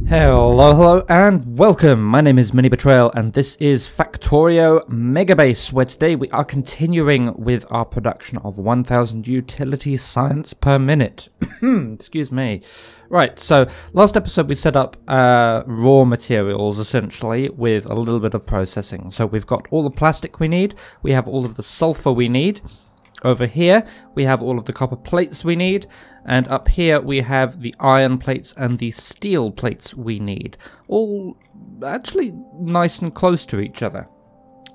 Hello, and welcome. My name is Mini Betrayal, and this is Factorio Megabase, where today we are continuing with our production of 1000 utility science per minute. Excuse me. Right, so last episode we set up raw materials, essentially, with a little bit of processing. So we've got all the plastic we need, we have all of the sulfur we need. Over here, we have all of the copper plates we need, and up here we have the iron plates and the steel plates we need. All actually nice and close to each other.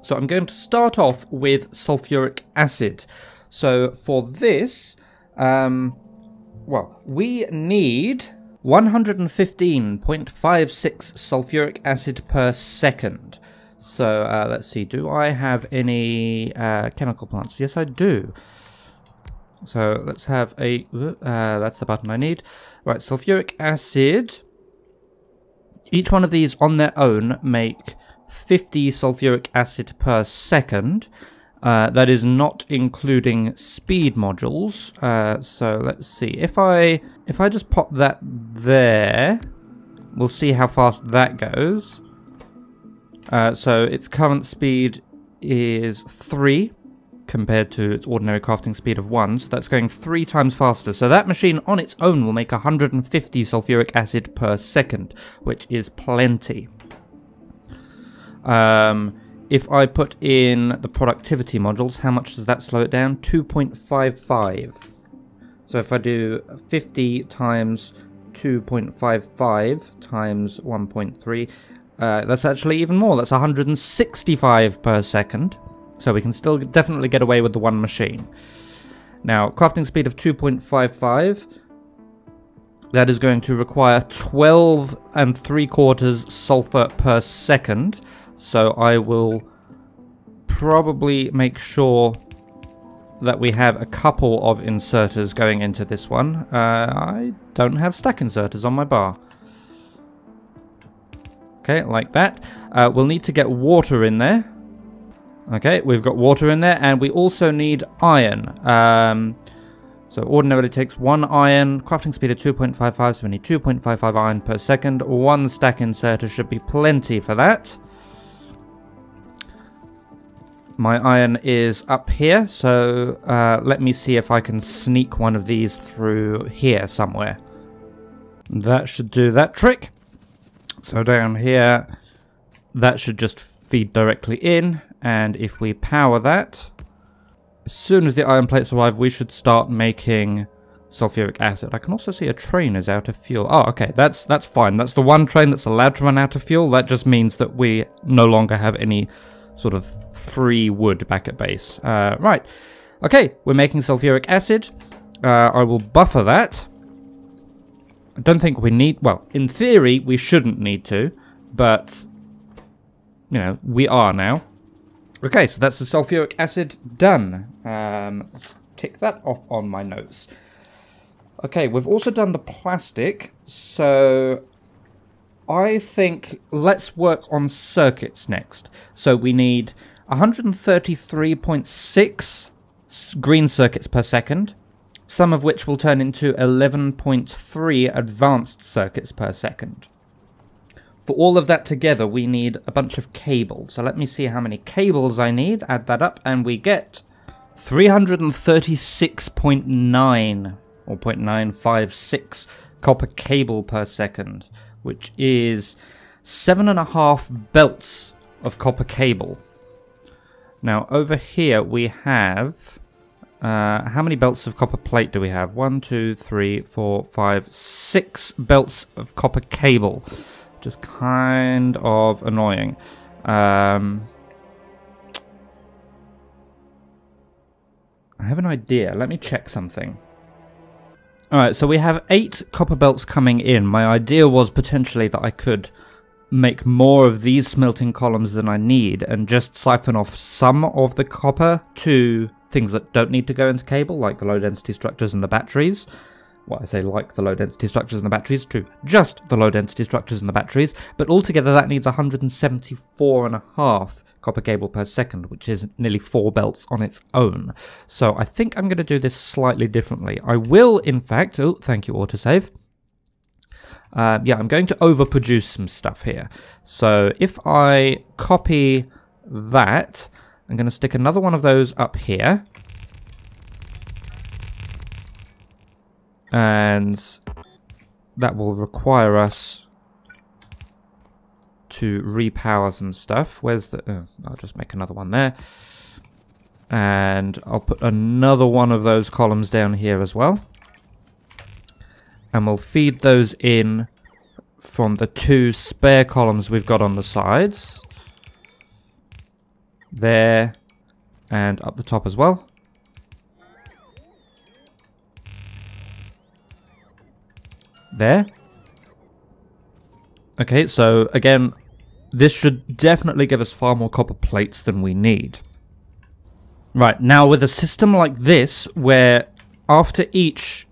So I'm going to start off with sulfuric acid. So for this, well, we need 115.56 sulfuric acid per second. So let's see, do I have any chemical plants? Yes, I do. So let's have a, that's the button I need. Right, sulfuric acid. Each one of these on their own make 50 sulfuric acid per second. That is not including speed modules. So let's see, if I just pop that there, we'll see how fast that goes. So its current speed is 3 compared to its ordinary crafting speed of 1, so that's going 3 times faster. So that machine on its own will make 150 sulfuric acid per second, which is plenty. If I put in the productivity modules, how much does that slow it down? 2.55. So if I do 50 times 2.55 times 1.3, that's actually even more. That's 165 per second. So we can still definitely get away with the one machine. Now, crafting speed of 2.55. That is going to require 12 3/4 sulfur per second. So I will probably make sure that we have a couple of inserters going into this one. I don't have stack inserters on my bar. Okay, like that. We'll need to get water in there. Okay, we've got water in there, and we also need iron. So ordinarily takes 1 iron, crafting speed of 2.55, so we need 2.55 iron per second. 1 stack inserter should be plenty for that. My iron is up here, so let me see if I can sneak one of these through here somewhere. That should do that trick. So down here, that should just feed directly in, and if we power that, as soon as the iron plates arrive, we should start making sulfuric acid. I can also see a train is out of fuel. Oh, okay, that's fine. That's the one train that's allowed to run out of fuel. That just means that we no longer have any sort of free wood back at base. Right, okay, we're making sulfuric acid. I will buffer that. I don't think we need, well, in theory, we shouldn't need to, but, you know, we are now. Okay, so that's the sulfuric acid done. Let's tick that off on my notes. Okay, we've also done the plastic, so I think let's work on circuits next. So we need 133.6 green circuits per second, some of which will turn into 11.3 advanced circuits per second. For all of that together, we need a bunch of cables. So let me see how many cables I need. Add that up, and we get 336.9 or 0.956 copper cable per second, which is 7.5 belts of copper cable. Now, over here we have... how many belts of copper plate do we have? 1, 2, 3, 4, 5, 6 belts of copper cable. Just kind of annoying. I have an idea. Let me check something. Alright, so we have 8 copper belts coming in. My idea was potentially that I could make more of these smelting columns than I need and just siphon off some of the copper to things that don't need to go into cable, like the low density structures and the batteries. Well, I say like the low density structures and the batteries, to just the low density structures and the batteries, but altogether that needs 174.5 copper cable per second, which is nearly 4 belts on its own. So I think I'm going to do this slightly differently. I will, in fact, oh, thank you, autosave. yeah, I'm going to overproduce some stuff here. So if I copy that, I'm going to stick another one of those up here. And that will require us to repower some stuff. Where's the... Oh, I'll just make another one there. And I'll put another one of those columns down here as well. And we'll feed those in from the 2 spare columns we've got on the sides. There. And up the top as well. There. Okay, so again, this should definitely give us far more copper plates than we need. Right, now with a system like this, where after each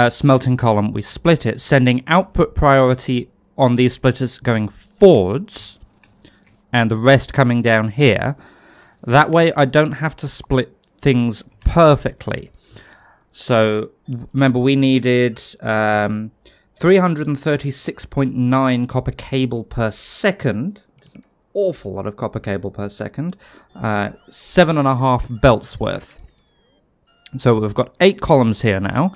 smelting column we split it, sending output priority on these splitters going forwards, and the rest coming down here, that way I don't have to split things perfectly. So, remember we needed 336.9 copper cable per second, which is an awful lot of copper cable per second, 7.5 belts worth. So we've got 8 columns here now.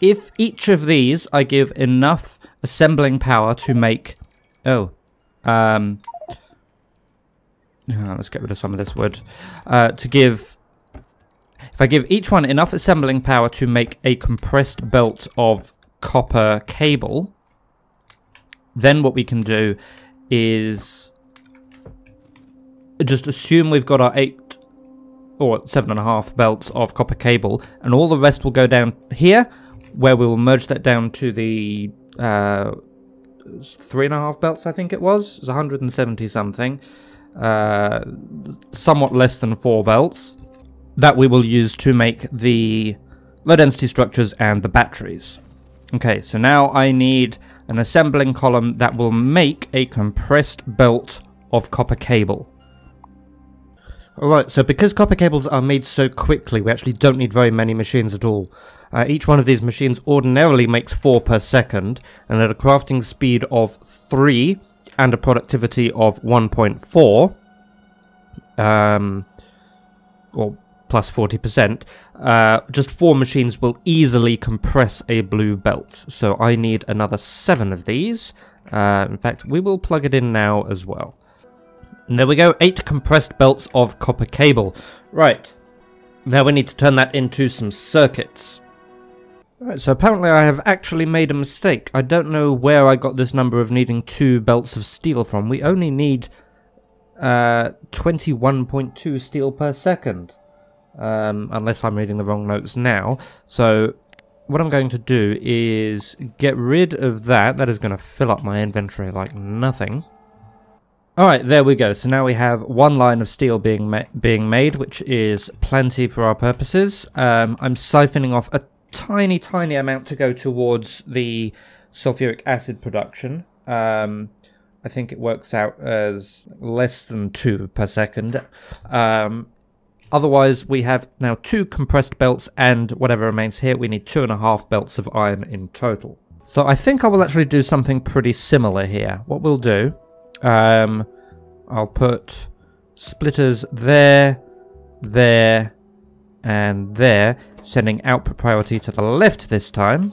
If each of these I give enough assembling power to make... let's get rid of some of this wood. If I give each one enough assembling power to make a compressed belt of copper cable, then what we can do is just assume we've got our 8 or 7.5 belts of copper cable, and all the rest will go down here, where we'll merge that down to the 3.5 belts, I think it was. It was 170 something. Somewhat less than 4 belts. That we will use to make the low density structures and the batteries. Okay, so now I need an assembling column that will make a compressed belt of copper cable. Alright, so because copper cables are made so quickly, we actually don't need very many machines at all. Each one of these machines ordinarily makes 4 per second, and at a crafting speed of 3 and a productivity of 1.4, or plus 40%, just 4 machines will easily compress a blue belt. So I need another 7 of these. In fact, we will plug it in now as well. And there we go, 8 compressed belts of copper cable. Right, now we need to turn that into some circuits. Right, so apparently I have actually made a mistake. I don't know where I got this number of needing 2 belts of steel from. We only need 21.2 steel per second. Unless I'm reading the wrong notes now. So what I'm going to do is get rid of that. That is going to fill up my inventory like nothing. Alright, there we go. So now we have 1 line of steel being made, which is plenty for our purposes. I'm siphoning off a tiny amount to go towards the sulfuric acid production. I think it works out as less than 2 per second. Otherwise, we have now 2 compressed belts, and whatever remains here, we need 2.5 belts of iron in total. So I think I will actually do something pretty similar here. What we'll do, I'll put splitters there, there, and there, sending output priority to the left this time.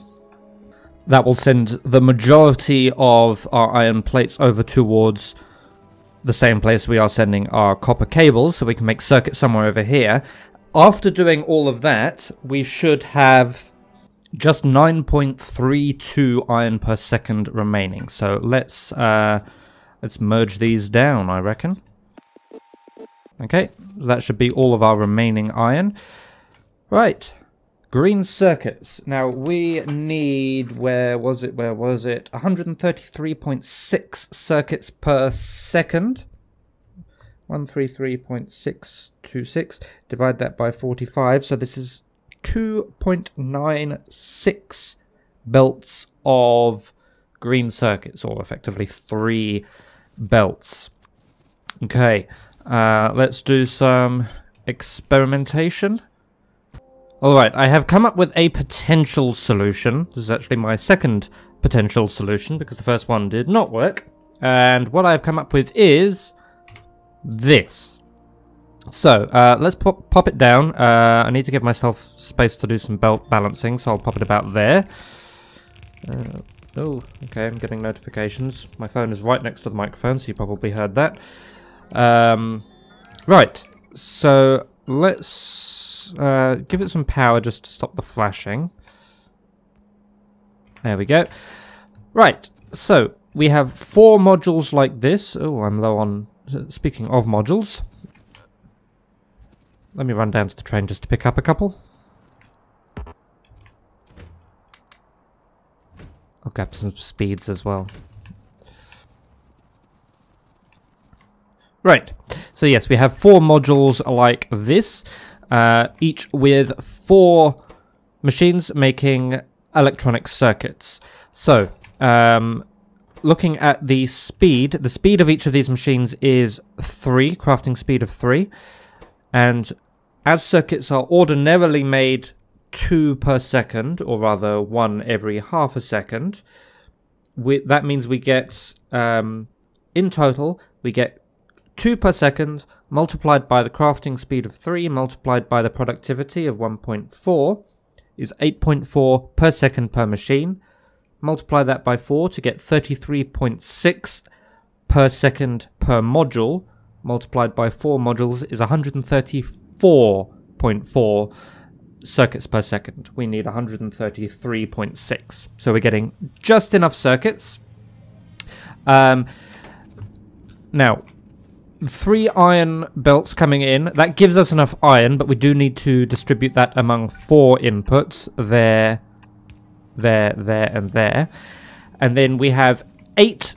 That will send the majority of our iron plates over towards the same place we are sending our copper cables, so we can make circuits somewhere over here. After doing all of that, we should have just 9.32 iron per second remaining. So let's merge these down, I reckon. Okay, that should be all of our remaining iron. Right, green circuits. Now we need, where was it? 133.6 circuits per second. 133.626. Divide that by 45. So this is 2.96 belts of green circuits, or effectively 3 belts. Okay, let's do some experimentation. Alright, I have come up with a potential solution. This is actually my second potential solution, because the first one did not work. And what I've come up with is this. So, let's pop it down. I need to give myself space to do some belt balancing, so I'll pop it about there. Oh, okay, I'm getting notifications. My phone is right next to the microphone, so you probably heard that. Right, so let's give it some power just to stop the flashing. There we go. Right, so we have 4 modules like this. Oh, I'm low on... Speaking of modules, let me run down to the train just to pick up a couple. I'll grab some speeds as well. Right, so yes, we have 4 modules like this, each with 4 machines making electronic circuits. So, looking at the speed of each of these machines is 3, crafting speed of 3. And as circuits are ordinarily made 2 per second, or rather 1 every half a second, that means we get, in total, we get 2 per second multiplied by the crafting speed of 3 multiplied by the productivity of 1.4 is 8.4 per second per machine. Multiply that by 4 to get 33.6 per second per module. Multiplied by 4 modules is 134.4 circuits per second. We need 133.6. So we're getting just enough circuits. Now, 3 iron belts coming in. That gives us enough iron, but we do need to distribute that among 4 inputs. There, and there. And then we have 8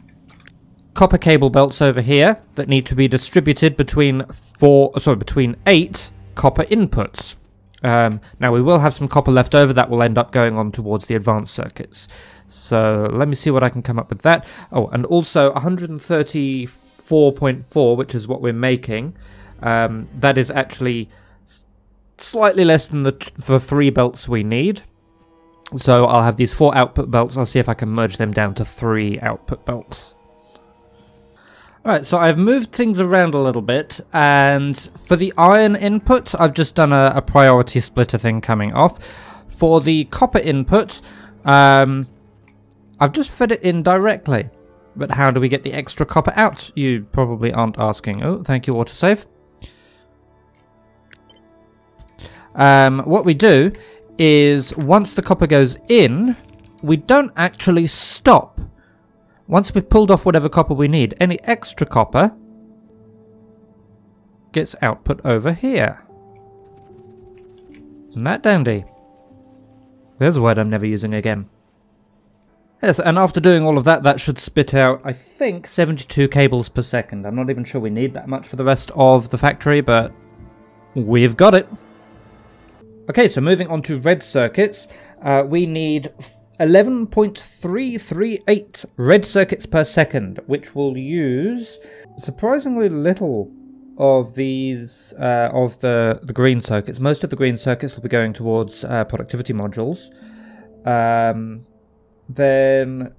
copper cable belts over here that need to be distributed between 8 copper inputs. Now we will have some copper left over that will end up going on towards the advanced circuits. So let me see what I can come up with that. Oh, and also 134.4, which is what we're making. That is actually slightly less than the 3 belts we need. So I'll have these 4 output belts. I'll see if I can merge them down to 3 output belts. Alright, so I've moved things around a little bit, and for the iron input, I've just done a priority splitter thing coming off. For the copper input, I've just fed it in directly. But how do we get the extra copper out? You probably aren't asking. Oh, thank you, autosave. What we do is once the copper goes in, we don't actually stop. Once we've pulled off whatever copper we need, any extra copper gets output over here. Isn't that dandy? There's a word I'm never using again. Yes, and after doing all of that, that should spit out, I think, 72 cables per second. I'm not even sure we need that much for the rest of the factory, but we've got it. Okay, so moving on to red circuits, we need 11.338 red circuits per second, which will use surprisingly little of these, of the green circuits. Most of the green circuits will be going towards productivity modules. Then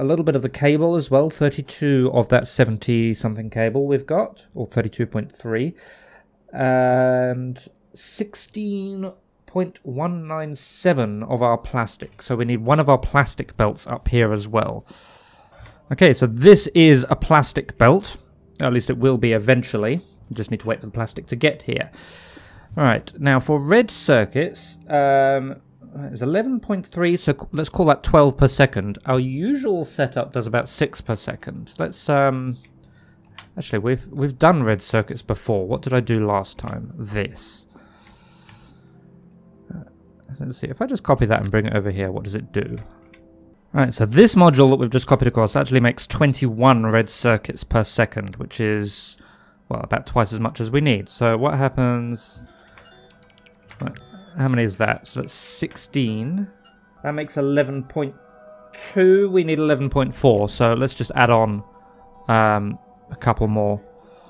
a little bit of the cable as well, 32 of that 70-something cable we've got, or 32.3. And 16.197 of our plastic. So we need one of our plastic belts up here as well. Okay, so this is a plastic belt. At least it will be eventually. We just need to wait for the plastic to get here. Alright, now for red circuits, it's 11.3, so let's call that 12 per second. Our usual setup does about 6 per second. Let's, actually, we've done red circuits before. What did I do last time? This. Let's see, if I just copy that and bring it over here, what does it do? Alright, so this module that we've just copied across actually makes 21 red circuits per second, which is, well, about twice as much as we need. So what happens... Right, how many is that? So that's 16. That makes 11.2. We need 11.4, so let's just add on a couple more.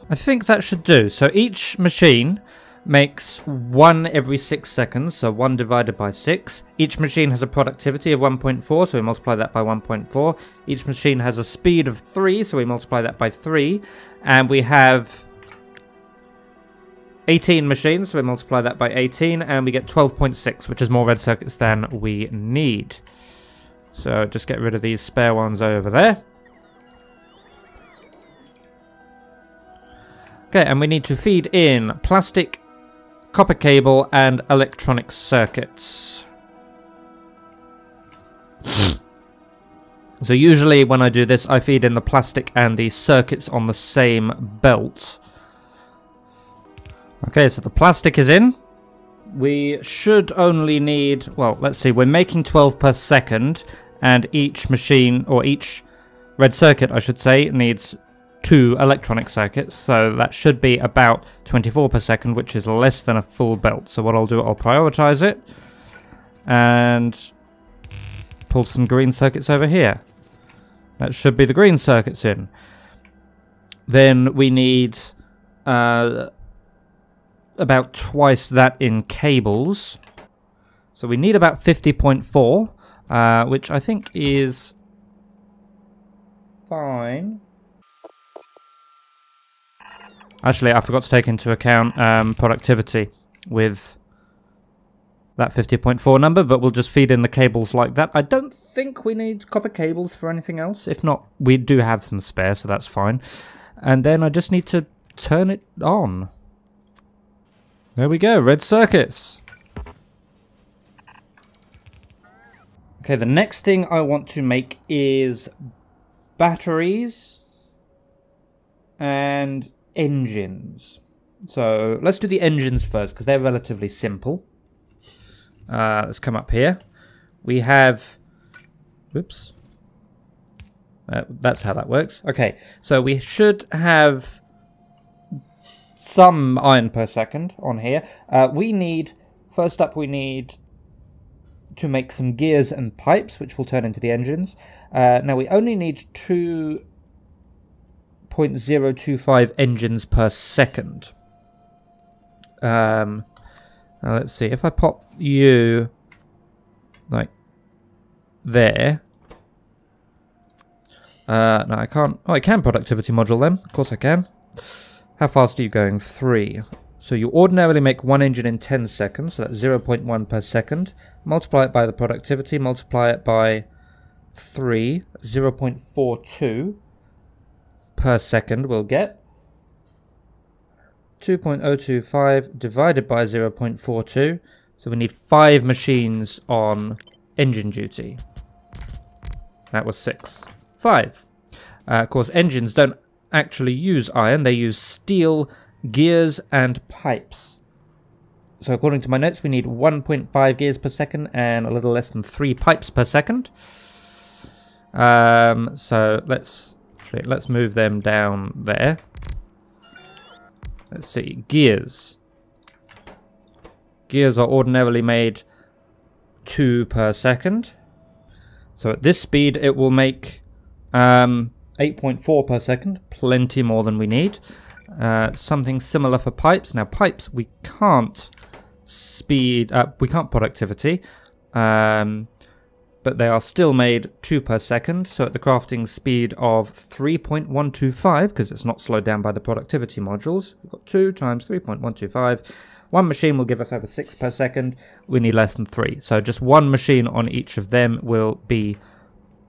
I think that should do. So each machine makes 1 every 6 seconds, so 1 divided by 6. Each machine has a productivity of 1.4, so we multiply that by 1.4. Each machine has a speed of 3, so we multiply that by 3. And we have 18 machines, so we multiply that by 18, and we get 12.6, which is more red circuits than we need. So just get rid of these spare ones over there. Okay, and we need to feed in plastic, copper cable, and electronic circuits. So usually when I do this, I feed in the plastic and the circuits on the same belt. Okay, so the plastic is in. We should only need, well, let's see, we're making 12 per second, and each machine, or each red circuit, I should say, needs 2 electronic circuits, so that should be about 24 per second, which is less than a full belt. So what I'll do, I'll prioritize it, and pull some green circuits over here. That should be the green circuits in. Then we need about twice that in cables. So we need about 50.4, which I think is fine. Actually, I forgot to take into account productivity with that 50.4 number, but we'll just feed in the cables like that. I don't think we need copper cables for anything else. If not, we do have some spare, so that's fine. And then I just need to turn it on. There we go, red circuits. Okay, the next thing I want to make is batteries and engines. So let's do the engines first, because they're relatively simple. Let's come up here. We have... Whoops. That's how that works. Okay, so we should have some iron per second on here. First up we need to make some gears and pipes, which will turn into the engines. Now we only need 2.025 engines per second. Now let's see, if I pop you like there. No, I can't. Oh, I can productivity module them. Of course I can. How fast are you going? 3. So you ordinarily make 1 engine in 10 seconds, so that's 0.1 per second. Multiply it by the productivity, multiply it by 3, 0.42 per second we'll get. 2.025 divided by 0.42, so we need 5 machines on engine duty. That was 6. 5. Of course, engines don't actually use iron, they use steel, gears, and pipes. So according to my notes, we need 1.5 gears per second and a little less than 3 pipes per second. So let's move them down there. Let's see, gears. Gears are ordinarily made 2 per second. So at this speed, it will make 8.4 per second, plenty more than we need. Something similar for pipes. Now pipes, we can't productivity, but they are still made 2 per second, so at the crafting speed of 3.125, because it's not slowed down by the productivity modules. We've got 2 times 3.125. 1 machine will give us over 6 per second. We need less than 3. So just 1 machine on each of them will be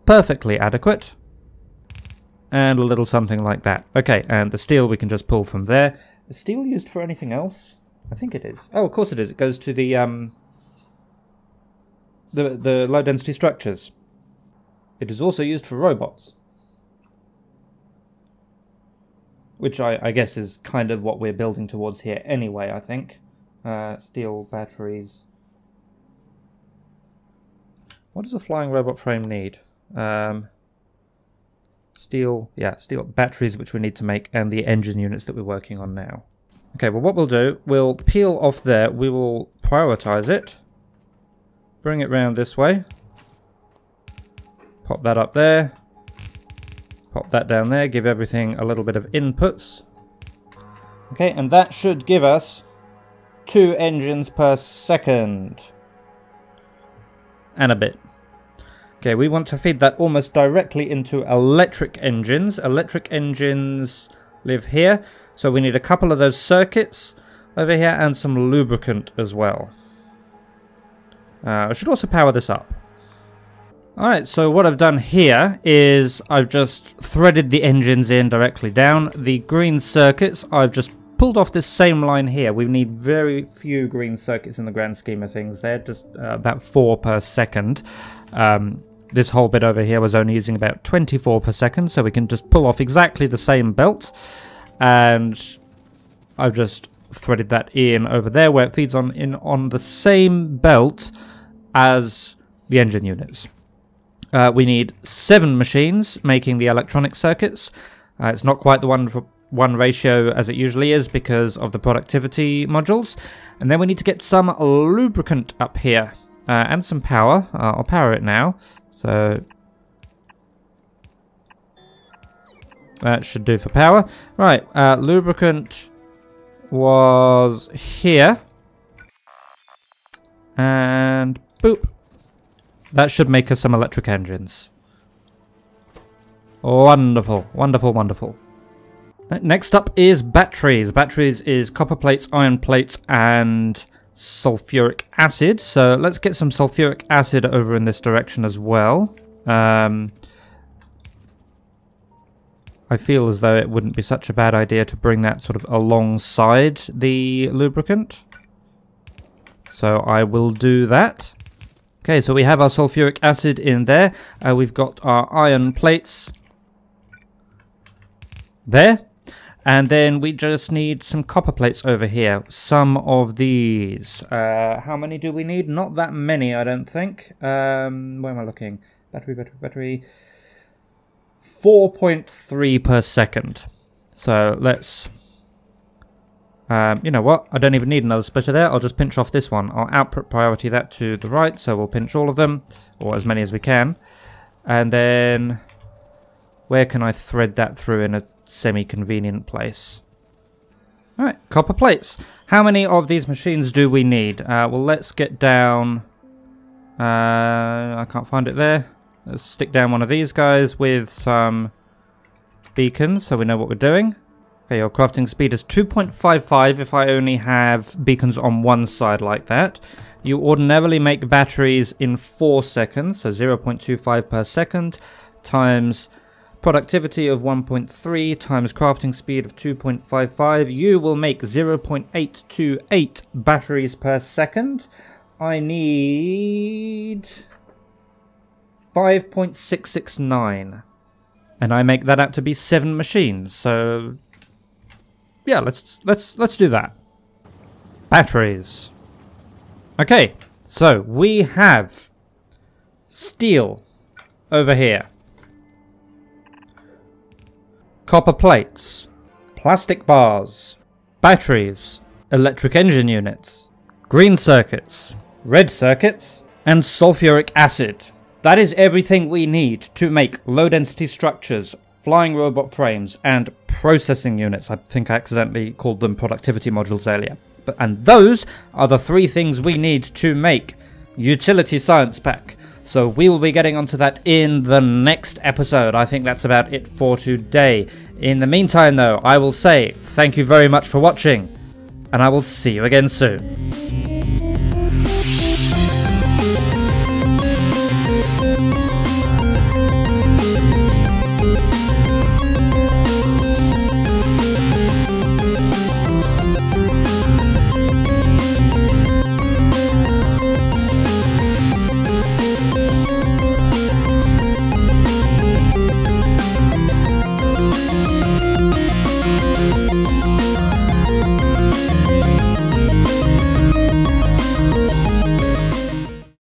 perfectly adequate. And a little something like that. Okay, and the steel we can just pull from there. Is steel used for anything else? I think it is. Oh, of course it is. It goes to the low density structures. It is also used for robots. Which I guess is kind of what we're building towards here anyway, I think. Steel batteries. What does a flying robot frame need? Steel batteries, which we need to make, and the engine units that we're working on now. Okay, well what we'll do, we'll peel off there, we will prioritize it, bring it round this way, pop that up there, pop that down there, give everything a little bit of inputs. Okay, and that should give us 2 engines per second. And a bit. Okay, we want to feed that almost directly into electric engines. Electric engines live here. So we need a couple of those circuits over here and some lubricant as well. I should also power this up. Alright, so what I've done here is I've just threaded the engines in directly down. The green circuits, I've just pulled off this same line here. We need very few green circuits in the grand scheme of things. They're just about 4 per second. This whole bit over here was only using about 24 per second, so we can just pull off exactly the same belt. And I've just threaded that in over there where it feeds on the same belt as the engine units. We need 7 machines making the electronic circuits. It's not quite the 1-for-1 ratio as it usually is because of the productivity modules. And then we need to get some lubricant up here and some power. I'll power it now. So that should do for power. Right, lubricant was here. And boop. That should make us some electric engines. Wonderful, wonderful, wonderful. Next up is batteries. Batteries is copper plates, iron plates, and sulfuric acid. So let's get some sulfuric acid over in this direction as well. I feel as though it wouldn't be such a bad idea to bring that sort of alongside the lubricant. So I will do that. Okay, so we have our sulfuric acid in there. We've got our iron plates there. And then we just need some copper plates over here. Some of these. How many do we need? Not that many, I don't think. Where am I looking? Battery. 4.3 per second. So let's... you know what? I don't even need another splitter there. I'll just pinch off this one. I'll output priority that to the right. So we'll pinch all of them. Or as many as we can. And then... where can I thread that through in a semi-convenient place? Alright, copper plates. How many of these machines do we need? Well, let's get down... I can't find it there. Let's stick down one of these guys with some beacons so we know what we're doing. Okay, your crafting speed is 2.55 if I only have beacons on one side like that. You ordinarily make batteries in 4 seconds, so 0.25 per second, times productivity of 1.3 times crafting speed of 2.55. You will make 0.828 batteries per second. I need 5.669. And I make that out to be 7 machines, so... yeah, let's do that. Batteries. Okay, so we have steel over here. Copper plates, plastic bars, batteries, electric engine units, green circuits, red circuits, and sulfuric acid. That is everything we need to make low-density structures, flying robot frames, and processing units. I think I accidentally called them productivity modules earlier. And those are the 3 things we need to make Utility Science Pack. So we will be getting onto that in the next episode. I think that's about it for today. In the meantime, though, I will say thank you very much for watching, and I will see you again soon.